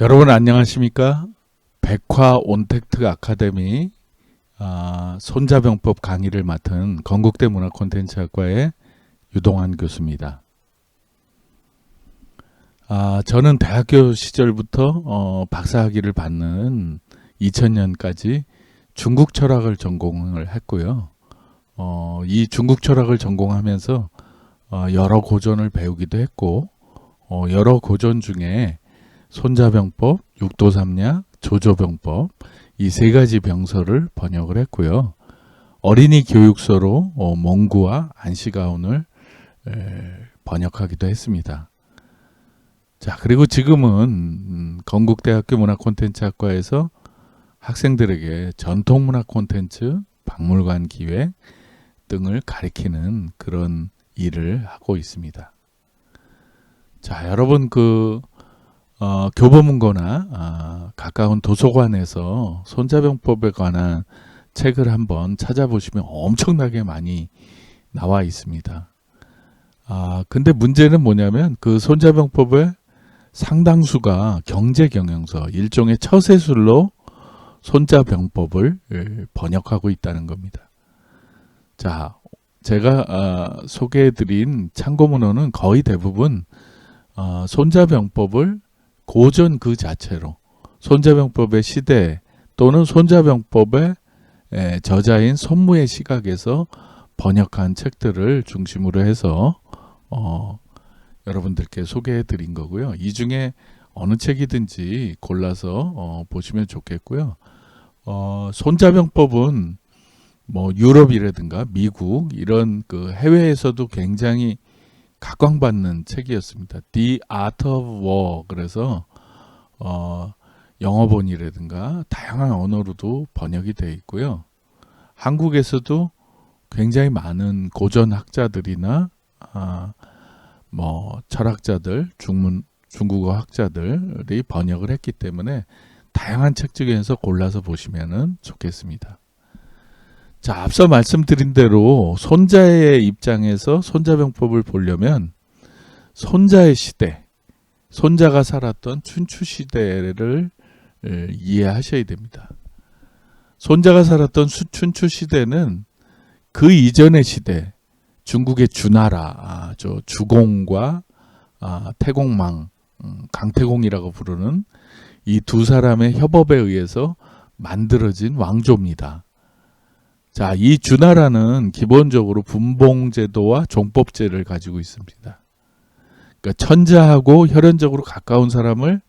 여러분 안녕하십니까? 백화 온택트 아카데미 손자병법 강의를 맡은 건국대 문화콘텐츠학과의 유동환 교수입니다. 저는 대학교 시절부터 박사학위를 받는 2000년까지 중국 철학을 전공을 했고요. 이 중국 철학을 전공하면서 여러 고전을 배우기도 했고, 여러 고전 중에 손자병법, 육도삼약, 조조병법 이 세 가지 병서를 번역을 했고요. 어린이 교육서로 몽구와 안시가온을 번역하기도 했습니다. 자, 그리고 지금은 건국대학교 문화콘텐츠학과에서 학생들에게 전통문화 콘텐츠, 박물관 기획 등을 가리키는 그런 일을 하고 있습니다. 자, 여러분 교보문고나 가까운 도서관에서 손자병법에 관한 책을 한번 찾아보시면 엄청나게 많이 나와 있습니다. 근데 문제는 뭐냐면 그 손자병법의 상당수가 경제경영서, 일종의 처세술로 손자병법을 번역하고 있다는 겁니다. 자, 제가 소개해드린 참고문헌은 거의 대부분 손자병법을 고전 그 자체로 손자병법의 시대 또는 손자병법의 저자인 손무의 시각에서 번역한 책들을 중심으로 해서 여러분들께 소개해 드린 거고요. 이 중에 어느 책이든지 골라서 보시면 좋겠고요. 손자병법은 뭐 유럽이라든가 미국 이런 그 해외에서도 굉장히 각광받는 책이었습니다. The Art of War. 그래서 영어본이라든가 다양한 언어로도 번역이 되어 있고요. 한국에서도 굉장히 많은 고전 학자들이나 뭐 철학자들, 중국어 학자들이 번역을 했기 때문에 다양한 책 중에서 골라서 보시면 좋겠습니다. 자, 앞서 말씀드린 대로 손자의 입장에서 손자병법을 보려면 손자의 시대, 손자가 살았던 춘추시대를 이해하셔야 됩니다. 손자가 살았던 춘추시대는 그 이전의 시대, 중국의 주나라, 주공과 태공망, 강태공이라고 부르는 이 두 사람의 협업에 의해서 만들어진 왕조입니다. 자, 이 주나라는 기본적으로 분봉제도와 종법제를 가지고 있습니다. 그러니까 천자하고 혈연적으로 가까운 사람을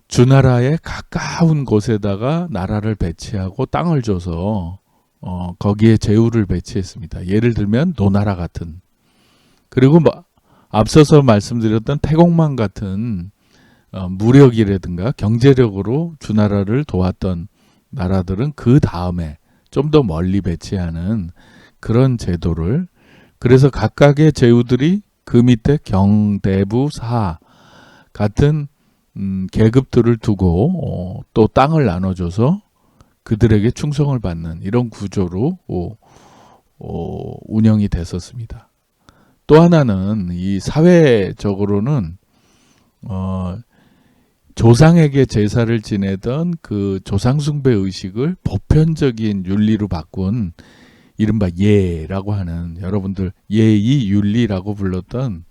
주나라에 가까운 곳에다가 나라를 배치하고 땅을 줘서 거기에 제후를 배치했습니다. 예를 들면 노나라 같은, 그리고 앞서서 말씀드렸던 태공망 같은 무력이라든가 경제력으로 주나라를 도왔던 나라들은 그 다음에 좀 더 멀리 배치하는 그런 제도를, 그래서 각각의 제후들이 그 밑에 경대부 사 같은 계급들을 두고 또 땅을 나눠줘서 그들에게 충성을 받는 이런 구조로 운영이 됐었습니다. 또 하나는 이 사회적으로는 조상에게 제사를 지내던 그 조상숭배 의식을 보편적인 윤리로 바꾼 이른바 예라고 하는, 여러분들 예의 윤리라고 불렀던,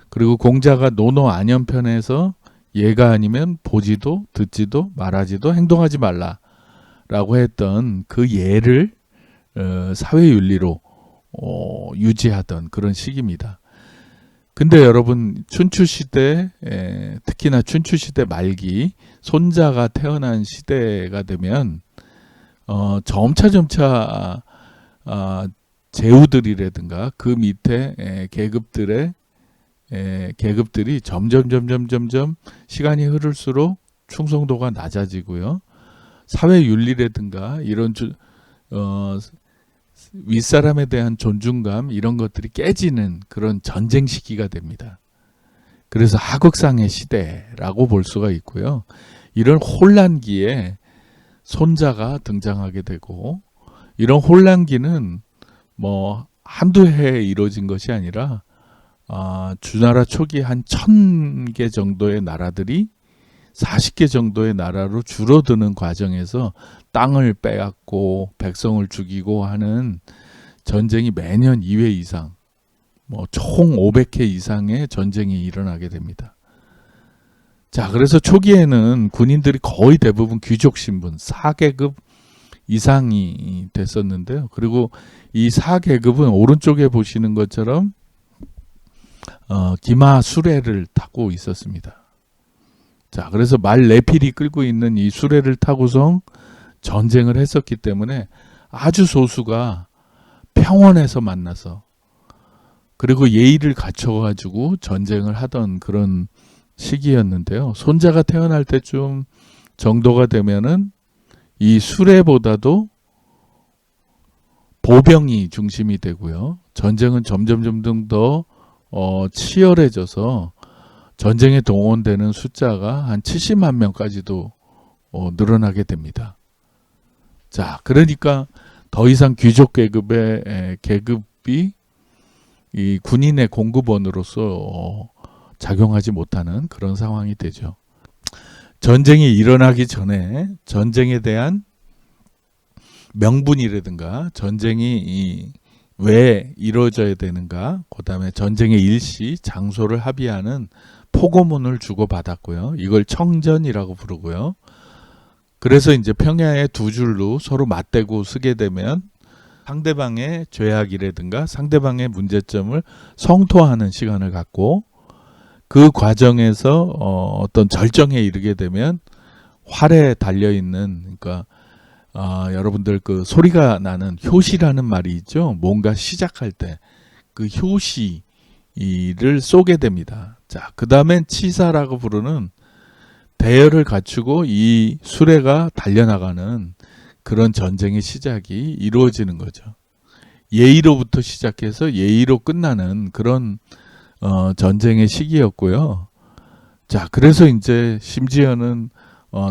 그리고 공자가 노노 안연편에서 예가 아니면 보지도 듣지도 말하지도 행동하지 말라라고 했던 그 예를 사회윤리로 유지하던 그런 시기입니다. 근데 여러분 춘추시대, 특히나 춘추시대 말기 손자가 태어난 시대가 되면 점차 제후들이라든가 그 밑에 계급들이 점점 시간이 흐를수록 충성도가 낮아지고요. 사회윤리라든가 이런 윗사람에 대한 존중감 이런 것들이 깨지는 그런 전쟁 시기가 됩니다. 그래서 하극상의 시대라고 볼 수가 있고요. 이런 혼란기에 손자가 등장하게 되고, 이런 혼란기는 뭐 한두 해에 이루어진 것이 아니라 주나라 초기 한 1000개 정도의 나라들이 40개 정도의 나라로 줄어드는 과정에서 땅을 빼앗고 백성을 죽이고 하는 전쟁이 매년 2회 이상, 총 500회 이상의 전쟁이 일어나게 됩니다. 자, 그래서 초기에는 군인들이 거의 대부분 귀족 신분, 4계급 이상이 됐었는데요. 그리고 이 4계급은 오른쪽에 보시는 것처럼 기마 수레를 타고 있었습니다. 자, 그래서 말 4필이 끌고 있는 이 수레를 타고서 전쟁을 했었기 때문에 아주 소수가 평원에서 만나서 그리고 예의를 갖춰가지고 전쟁을 하던 그런 시기였는데요. 손자가 태어날 때쯤 정도가 되면은 이 수레보다도 보병이 중심이 되고요. 전쟁은 점점 더 치열해져서 전쟁에 동원되는 숫자가 한 70만 명까지도 늘어나게 됩니다. 자, 그러니까 더 이상 귀족 계급이 이 군인의 공급원으로서 작용하지 못하는 그런 상황이 되죠. 전쟁이 일어나기 전에 전쟁에 대한 명분이라든가 전쟁이 왜 이루어져야 되는가, 그 다음에 전쟁의 일시, 장소를 합의하는 포고문을 주고받았고요. 이걸 청전이라고 부르고요. 그래서 이제 평야에 두 줄로 서로 맞대고 쓰게 되면 상대방의 죄악이라든가 상대방의 문제점을 성토하는 시간을 갖고 그 과정에서 어떤 절정에 이르게 되면 활에 달려있는, 그러니까 여러분들 그 소리가 나는 효시라는 말이 있죠. 뭔가 시작할 때 그 효시를 쏘게 됩니다. 자, 그 다음엔 치사라고 부르는 대열을 갖추고 이 수레가 달려나가는 그런 전쟁의 시작이 이루어지는 거죠. 예의로부터 시작해서 예의로 끝나는 그런 전쟁의 시기였고요. 자, 그래서 이제 심지어는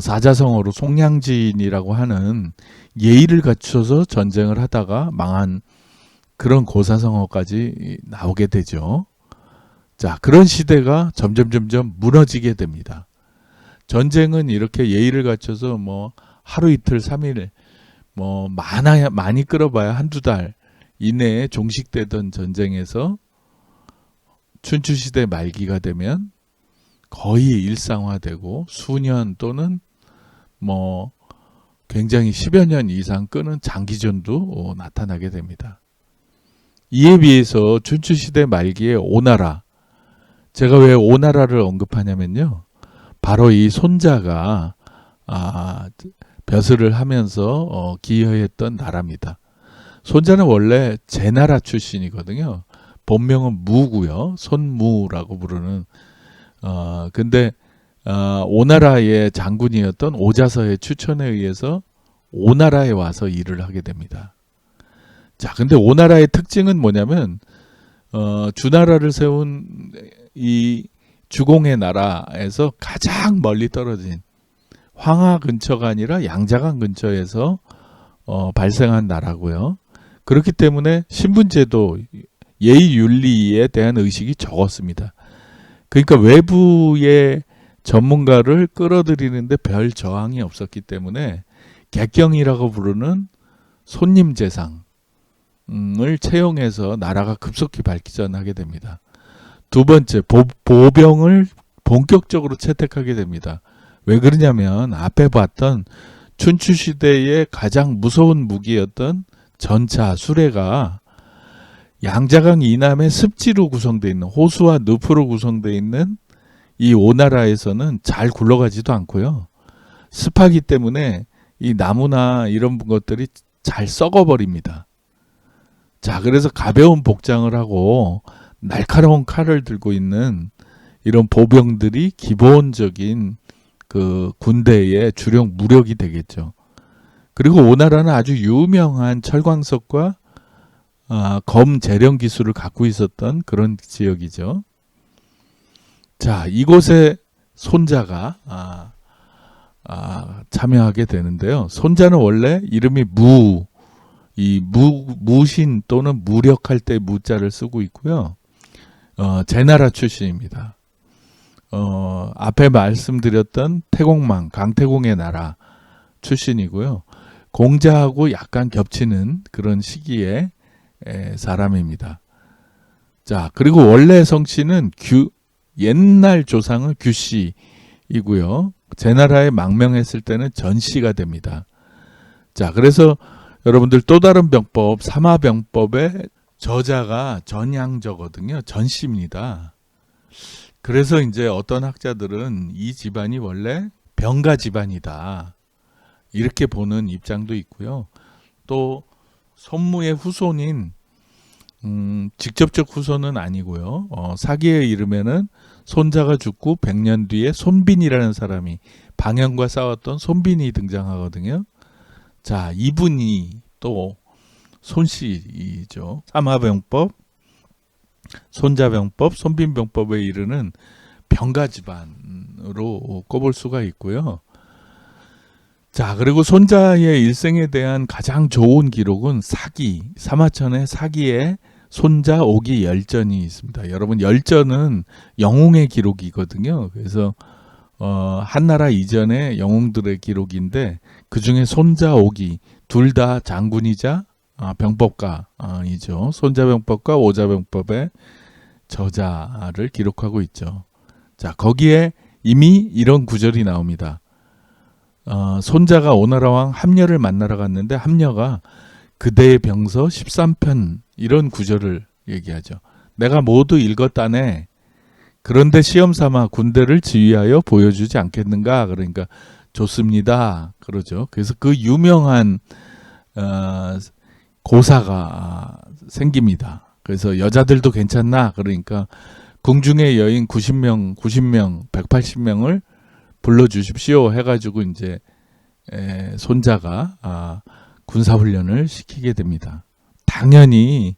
사자성어로 송량진이라고 하는 예의를 갖춰서 전쟁을 하다가 망한 그런 고사성어까지 나오게 되죠. 자, 그런 시대가 점점 무너지게 됩니다. 전쟁은 이렇게 예의를 갖춰서 하루 이틀 3일 많이 끌어봐야 한두 달 이내에 종식되던 전쟁에서 춘추시대 말기가 되면 거의 일상화되고 수년 또는 굉장히 10여 년 이상 끄는 장기전도 나타나게 됩니다. 이에 비해서 춘추시대 말기에 오나라, 제가 왜 오나라를 언급하냐면요, 바로 이 손자가 벼슬을 하면서 기여했던 나라입니다. 손자는 원래 제나라 출신이거든요. 본명은 무고요. 손무라고 부르는. 근데 오나라의 장군이었던 오자서의 추천에 의해서 오나라에 와서 일을 하게 됩니다. 자, 근데 오나라의 특징은 뭐냐면 주나라를 세운 이 주공의 나라에서 가장 멀리 떨어진 황하 근처가 아니라 양자강 근처에서 발생한 나라고요. 그렇기 때문에 신분제도, 예의 윤리에 대한 의식이 적었습니다. 그러니까 외부의 전문가를 끌어들이는데 별 저항이 없었기 때문에 객경이라고 부르는 손님 재상을 채용해서 나라가 급속히 발전하게 됩니다. 두 번째, 보병을 본격적으로 채택하게 됩니다. 왜 그러냐면 앞에 봤던 춘추시대의 가장 무서운 무기였던 전차, 수레가 양자강 이남의 습지로 구성되어 있는, 호수와 늪으로 구성되어 있는 이 오나라에서는 잘 굴러가지도 않고요. 습하기 때문에 이 나무나 이런 것들이 잘 썩어버립니다. 자, 그래서 가벼운 복장을 하고 날카로운 칼을 들고 있는 이런 보병들이 기본적인 그 군대의 주력 무력이 되겠죠. 그리고 오나라는 아주 유명한 철광석과 검 재련 기술을 갖고 있었던 그런 지역이죠. 자, 이곳에 손자가 참여하게 되는데요. 손자는 원래 이름이 무신 또는 무력할 때 무자를 쓰고 있고요. 제나라 출신입니다. 앞에 말씀드렸던 태공망, 강태공의 나라 출신이고요. 공자하고 약간 겹치는 그런 시기의 사람입니다. 자, 그리고 원래 성씨는 옛날 조상은 규씨이고요. 제나라에 망명했을 때는 전씨가 됩니다. 자, 그래서 여러분들 또 다른 병법, 삼화병법의 저자가 전양저거든요. 전씨입니다. 그래서 이제 어떤 학자들은 이 집안이 원래 병가 집안이다, 이렇게 보는 입장도 있고요. 또 손무의 후손인 직접적 후손은 아니고요. 사기에 이르면은 손자가 죽고 100년 뒤에 손빈이라는 사람이, 방현과 싸웠던 손빈이 등장하거든요. 자, 이분이 또 손씨이죠. 삼화병법, 손자병법, 손빈병법에 이르는 병가 집안으로 꼽을 수가 있고요. 자, 그리고 손자의 일생에 대한 가장 좋은 기록은 사기, 사마천의 사기에 손자 오기 열전이 있습니다. 여러분, 열전은 영웅의 기록이거든요. 그래서 한나라 이전의 영웅들의 기록인데, 그 중에 손자 오기 둘 다 장군이자 병법가이죠. 손자병법과 오자병법의 저자를 기록하고 있죠. 자, 거기에 이미 이런 구절이 나옵니다. 손자가 오나라왕 함녀를 만나러 갔는데 함녀가 그대의 병서 13편, 이런 구절을 얘기하죠. 내가 모두 읽었다네. 그런데 시험삼아 군대를 지휘하여 보여주지 않겠는가? 그러니까 좋습니다, 그러죠. 그래서 그 유명한 고사가 생깁니다. 그래서 여자들도 괜찮나? 그러니까 궁중의 여인 90명, 180명을 불러주십시오 해가지고 이제 손자가 군사훈련을 시키게 됩니다. 당연히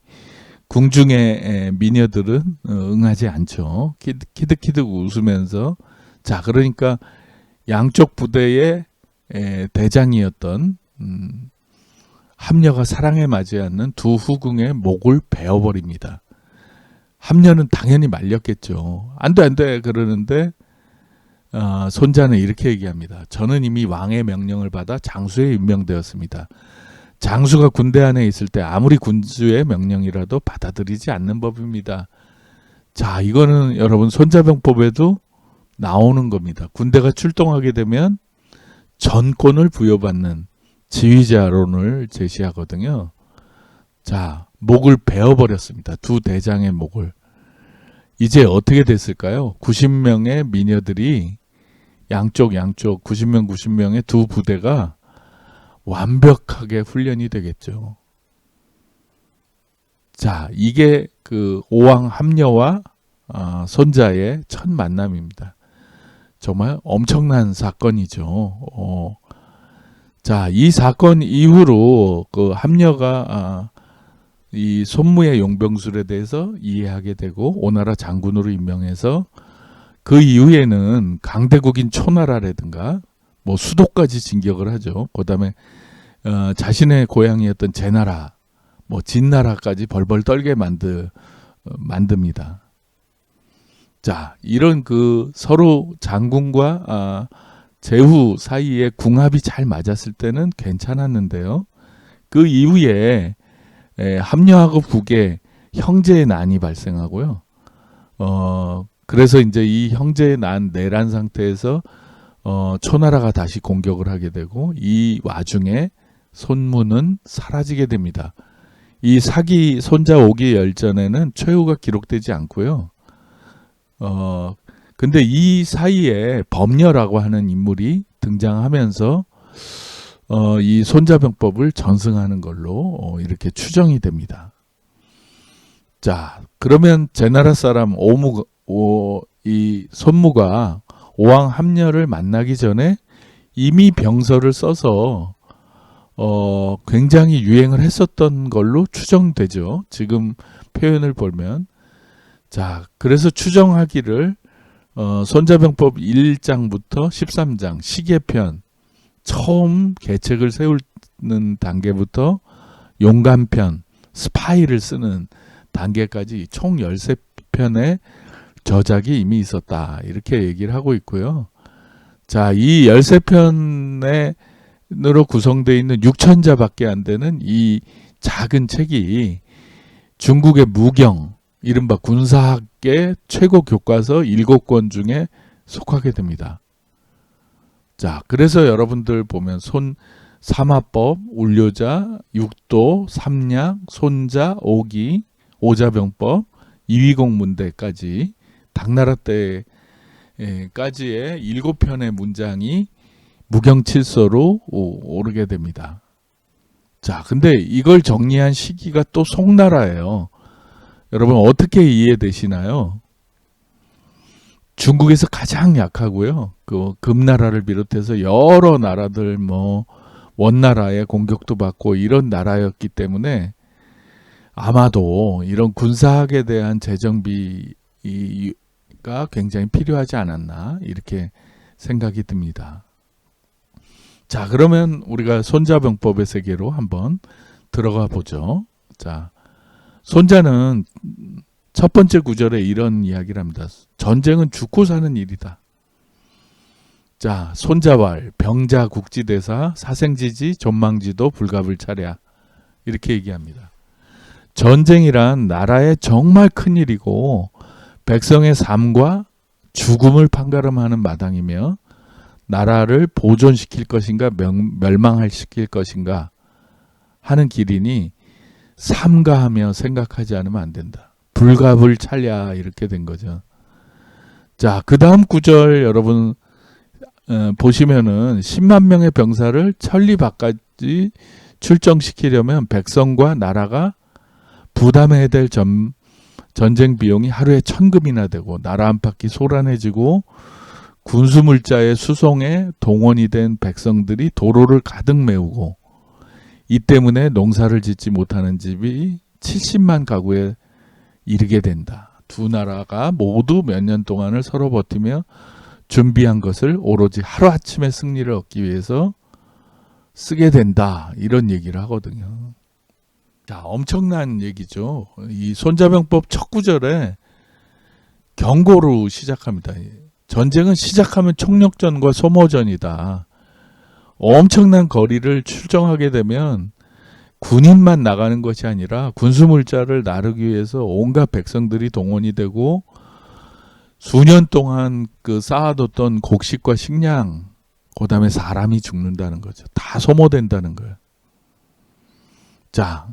궁중의 미녀들은 응하지 않죠. 키득키득 웃으면서. 자, 그러니까 양쪽 부대의 대장이었던 함녀가 사랑에 맞지 않는 두 후궁의 목을 베어버립니다. 함녀는 당연히 말렸겠죠. 안 돼 그러는데 손자는 이렇게 얘기합니다. 저는 이미 왕의 명령을 받아 장수에 임명되었습니다. 장수가 군대 안에 있을 때 아무리 군주의 명령이라도 받아들이지 않는 법입니다. 자, 이거는 여러분 손자병법에도 나오는 겁니다. 군대가 출동하게 되면 전권을 부여받는 지휘자론을 제시하거든요. 자, 목을 베어버렸습니다. 두 대장의 목을. 이제 어떻게 됐을까요? 90명의 미녀들이 양쪽 90명의 두 부대가 완벽하게 훈련이 되겠죠. 자, 이게 그 오왕 함녀와 손자의 첫 만남입니다. 정말 엄청난 사건이죠. 자, 이 사건 이후로 그 함녀가 이 손무의 용병술에 대해서 이해하게 되고 오나라 장군으로 임명해서 그 이후에는 강대국인 초나라라든가 뭐 수도까지 진격을 하죠. 그 다음에 자신의 고향이었던 제나라, 뭐 진나라까지 벌벌 떨게 만듭니다. 자, 이런 그 서로 장군과 제후 사이에 궁합이 잘 맞았을 때는 괜찮았는데요. 그 이후에 함녀하고 북에 형제의 난이 발생하고요. 그래서 이제 이 형제의 내란 상태에서 초나라가 다시 공격을 하게 되고, 이 와중에 손무는 사라지게 됩니다. 이 사기 손자 오기 열전에는 최후가 기록되지 않고요. 근데 이 사이에 범녀라고 하는 인물이 등장하면서 이 손자병법을 전승하는 걸로 이렇게 추정이 됩니다. 자, 그러면 제나라 사람 이 손무가 오왕 함녀를 만나기 전에 이미 병서를 써서 굉장히 유행을 했었던 걸로 추정되죠. 지금 표현을 보면. 자, 그래서 추정하기를 손자병법 1장부터 13장 시계편, 처음 계책을 세우는 단계부터 용감편, 스파이를 쓰는 단계까지 총 13편의 저작이 이미 있었다. 이렇게 얘기를 하고 있고요. 자, 이 13편으로 구성되어 있는 6천자밖에 안 되는 이 작은 책이 중국의 무경, 이른바 군사학계 최고 교과서 7권 중에 속하게 됩니다. 자, 그래서 여러분들 보면 삼화법, 운료자, 육도, 삼약, 손자, 오기, 오자병법, 이위공문대까지 당나라 때까지의 7편의 문장이 무경칠서로 오르게 됩니다. 자, 근데 이걸 정리한 시기가 또 송나라예요. 여러분 어떻게 이해되시나요? 중국에서 가장 약하고요. 그 금나라를 비롯해서 여러 나라들 원나라의 공격도 받고 이런 나라였기 때문에 아마도 이런 군사학에 대한 재정비가 굉장히 필요하지 않았나 이렇게 생각이 듭니다. 자, 그러면 우리가 손자병법의 세계로 한번 들어가 보죠. 자, 손자는 첫 번째 구절에 이런 이야기를 합니다. 전쟁은 죽고 사는 일이다. 자, 손자왈, 병자, 국지대사, 사생지지, 존망지도, 불갑을 차랴. 이렇게 얘기합니다. 전쟁이란 나라의 정말 큰일이고 백성의 삶과 죽음을 판가름하는 마당이며 나라를 보존시킬 것인가 멸망시킬 것인가 하는 길이니 삼가하며 생각하지 않으면 안 된다. 불갑을 차랴 이렇게 된 거죠. 자, 그 다음 구절 여러분 보시면은 10만 명의 병사를 천리 밖까지 출정시키려면 백성과 나라가 부담해야 될 전쟁 비용이 하루에 1000금이나 되고 나라 안팎이 소란해지고 군수물자의 수송에 동원이 된 백성들이 도로를 가득 메우고 이 때문에 농사를 짓지 못하는 집이 70만 가구에 이르게 된다. 두 나라가 모두 몇 년 동안을 서로 버티며 준비한 것을 오로지 하루아침에 승리를 얻기 위해서 쓰게 된다. 이런 얘기를 하거든요. 자, 엄청난 얘기죠. 이 손자병법 첫 구절에 경고로 시작합니다. 전쟁은 시작하면 총력전과 소모전이다. 엄청난 거리를 출정하게 되면 군인만 나가는 것이 아니라 군수물자를 나르기 위해서 온갖 백성들이 동원이 되고 수년 동안 그 쌓아뒀던 곡식과 식량, 그 다음에 사람이 죽는다는 거죠. 다 소모된다는 거예요. 자,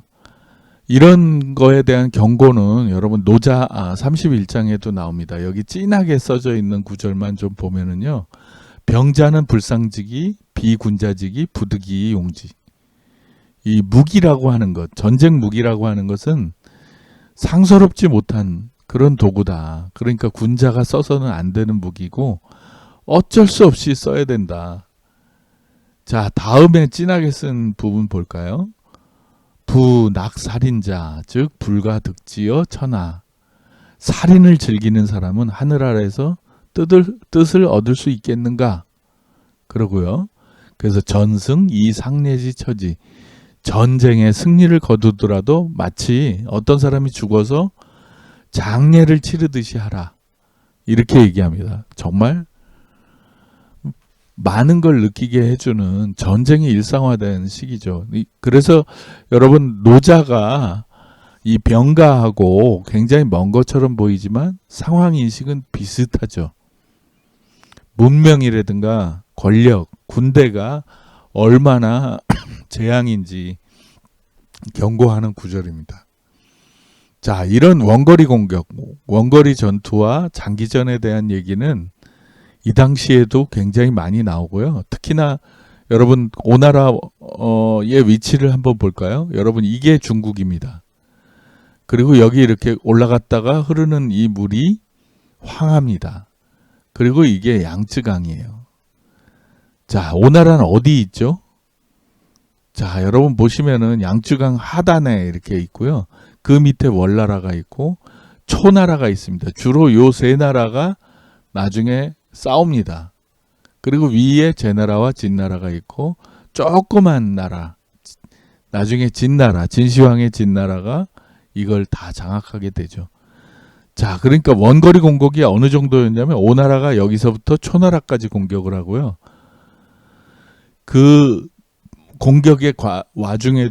이런 거에 대한 경고는 여러분 노자 31장에도 나옵니다. 여기 진하게 써져 있는 구절만 좀 보면은요. 병자는 불상지기, 비군자지기, 부득이 용지. 이 무기라고 하는 것, 전쟁 무기라고 하는 것은 상서롭지 못한 그런 도구다. 그러니까 군자가 써서는 안 되는 무기고 어쩔 수 없이 써야 된다. 자, 다음에 진하게 쓴 부분 볼까요? 부낙살인자, 즉 불가 득지어 천하. 살인을 즐기는 사람은 하늘 아래에서 뜻을 얻을 수 있겠는가? 그러고요. 그래서 전승 이상례지 처지. 전쟁에 승리를 거두더라도 마치 어떤 사람이 죽어서 장례를 치르듯이 하라. 이렇게 얘기합니다. 정말 많은 걸 느끼게 해주는 전쟁이 일상화된 시기죠. 그래서 여러분 노자가 이 병가하고 굉장히 먼 것처럼 보이지만 상황인식은 비슷하죠. 문명이라든가 권력, 군대가 얼마나 재앙인지 경고하는 구절입니다. 자, 이런 원거리 공격, 원거리 전투와 장기전에 대한 얘기는 이 당시에도 굉장히 많이 나오고요. 특히나 여러분 오나라의 위치를 한번 볼까요? 여러분 이게 중국입니다. 그리고 여기 이렇게 올라갔다가 흐르는 이 물이 황합니다. 그리고 이게 양쯔강이에요. 자, 오나라는 어디 있죠? 자, 여러분 보시면은 양쯔강 하단에 이렇게 있고요. 그 밑에 월나라가 있고 초나라가 있습니다. 주로 요 세 나라가 나중에 싸웁니다. 그리고 위에 제나라와 진나라가 있고 조그만 나라, 나중에 진나라, 진시황의 진나라가 이걸 다 장악하게 되죠. 자, 그러니까 원거리 공격이 어느 정도였냐면 오나라가 여기서부터 초나라까지 공격을 하고요. 그 공격의 와중에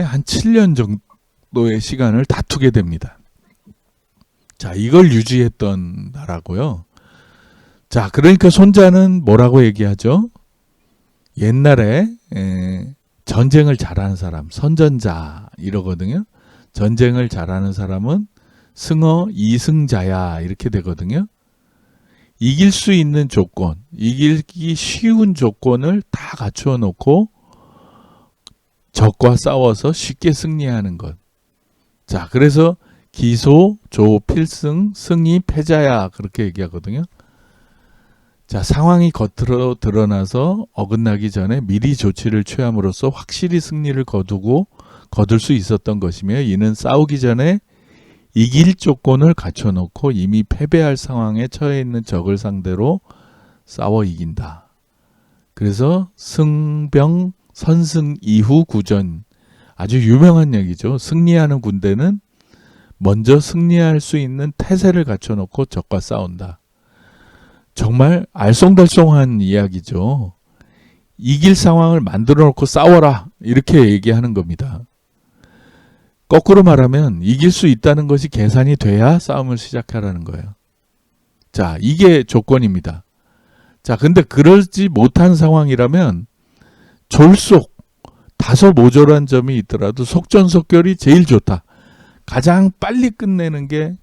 한 7년 정도의 시간을 다투게 됩니다. 자, 이걸 유지했던 나라고요. 자, 그러니까 손자는 뭐라고 얘기하죠? 옛날에 전쟁을 잘하는 사람, 선전자 이러거든요. 전쟁을 잘하는 사람은 승어 이승자야 이렇게 되거든요. 이길 수 있는 조건, 이기기 쉬운 조건을 다 갖추어 놓고 적과 싸워서 쉽게 승리하는 것. 자, 그래서 기소, 조, 필승, 승이, 패자야 그렇게 얘기하거든요. 자, 상황이 겉으로 드러나서 어긋나기 전에 미리 조치를 취함으로써 확실히 승리를 거둘 수 있었던 것이며, 이는 싸우기 전에 이길 조건을 갖춰놓고 이미 패배할 상황에 처해 있는 적을 상대로 싸워 이긴다. 그래서 승병 선승 이후 구전, 아주 유명한 얘기죠. 승리하는 군대는 먼저 승리할 수 있는 태세를 갖춰놓고 적과 싸운다. 정말 알쏭달쏭한 이야기죠. 이길 상황을 만들어 놓고 싸워라 이렇게 얘기하는 겁니다. 거꾸로 말하면 이길 수 있다는 것이 계산이 돼야 싸움을 시작하라는 거예요. 자, 이게 조건입니다. 자, 근데 그러지 못한 상황이라면 졸속, 다소 모자란 점이 있더라도 속전속결이 제일 좋다. 가장 빨리 끝내는 게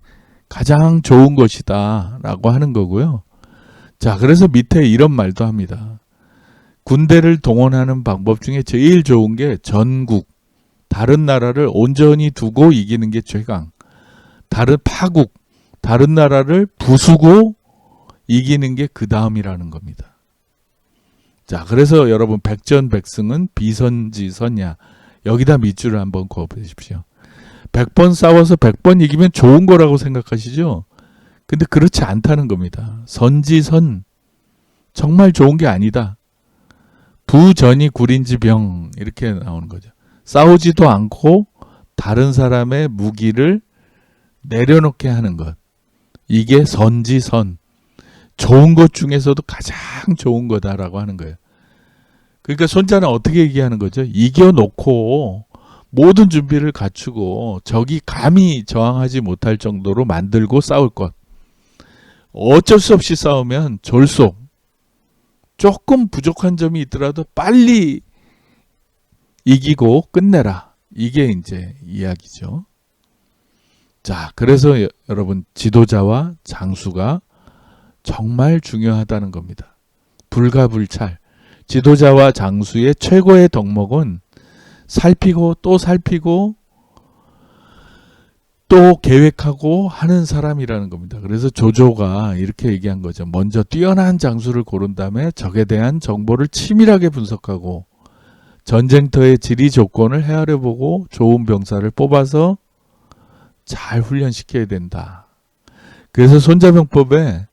가장 좋은 것이다 라고 하는 거고요. 자, 그래서 밑에 이런 말도 합니다. 군대를 동원하는 방법 중에 제일 좋은 게 전국, 다른 나라를 온전히 두고 이기는 게 최강. 파국, 다른 나라를 부수고 이기는 게 그 다음이라는 겁니다. 자, 그래서 여러분 백전백승은 비선지선야. 여기다 밑줄을 한번 그어보십시오. 100번 싸워서 100번 이기면 좋은 거라고 생각하시죠? 근데 그렇지 않다는 겁니다. 선지선, 정말 좋은 게 아니다. 부전이 구린지병 이렇게 나오는 거죠. 싸우지도 않고 다른 사람의 무기를 내려놓게 하는 것. 이게 선지선. 좋은 것 중에서도 가장 좋은 거다라고 하는 거예요. 그러니까 손자는 어떻게 얘기하는 거죠? 이겨놓고 모든 준비를 갖추고 적이 감히 저항하지 못할 정도로 만들고 싸울 것. 어쩔 수 없이 싸우면 졸속. 조금 부족한 점이 있더라도 빨리 이기고 끝내라. 이게 이제 이야기죠. 자, 그래서 여러분 지도자와 장수가 정말 중요하다는 겁니다. 불가불찰. 지도자와 장수의 최고의 덕목은 살피고 또 살피고 또 계획하고 하는 사람이라는 겁니다. 그래서 조조가 이렇게 얘기한 거죠. 먼저 뛰어난 장수를 고른 다음에 적에 대한 정보를 치밀하게 분석하고 전쟁터의 지리 조건을 헤아려보고 좋은 병사를 뽑아서 잘 훈련시켜야 된다. 그래서 손자병법에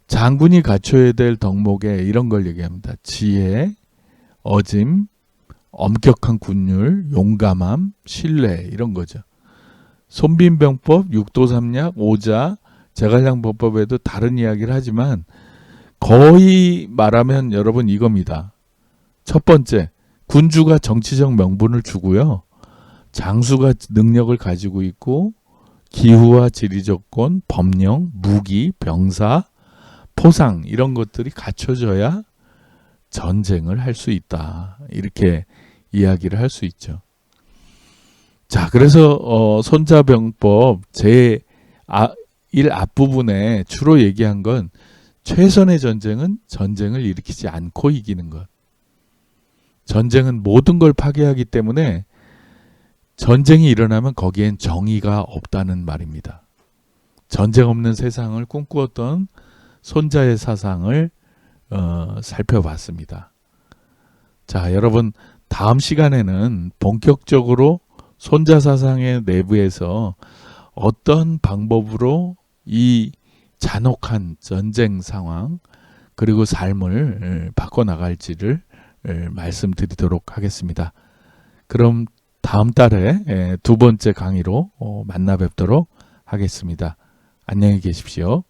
장군이 갖춰야 될 덕목에 이런 걸 얘기합니다. 지혜, 어짐, 엄격한 군율, 용감함, 신뢰 이런 거죠. 손빈병법, 육도삼약, 오자, 제갈량법법에도 다른 이야기를 하지만 거의 말하면 여러분 이겁니다. 첫 번째, 군주가 정치적 명분을 주고요. 장수가 능력을 가지고 있고 기후와 지리조건, 법령, 무기, 병사, 포상 이런 것들이 갖춰져야 전쟁을 할 수 있다. 이렇게 이야기를 할 수 있죠. 자, 그래서 손자병법 제1 앞부분에 주로 얘기한 건 최선의 전쟁은 전쟁을 일으키지 않고 이기는 것. 전쟁은 모든 걸 파괴하기 때문에 전쟁이 일어나면 거기엔 정의가 없다는 말입니다. 전쟁 없는 세상을 꿈꾸었던 손자의 사상을 살펴봤습니다. 자, 여러분 다음 시간에는 본격적으로 손자 사상의 내부에서 어떤 방법으로 이 잔혹한 전쟁 상황 그리고 삶을 바꿔나갈지를 말씀드리도록 하겠습니다. 그럼 다음 달에 두 번째 강의로 만나 뵙도록 하겠습니다. 안녕히 계십시오.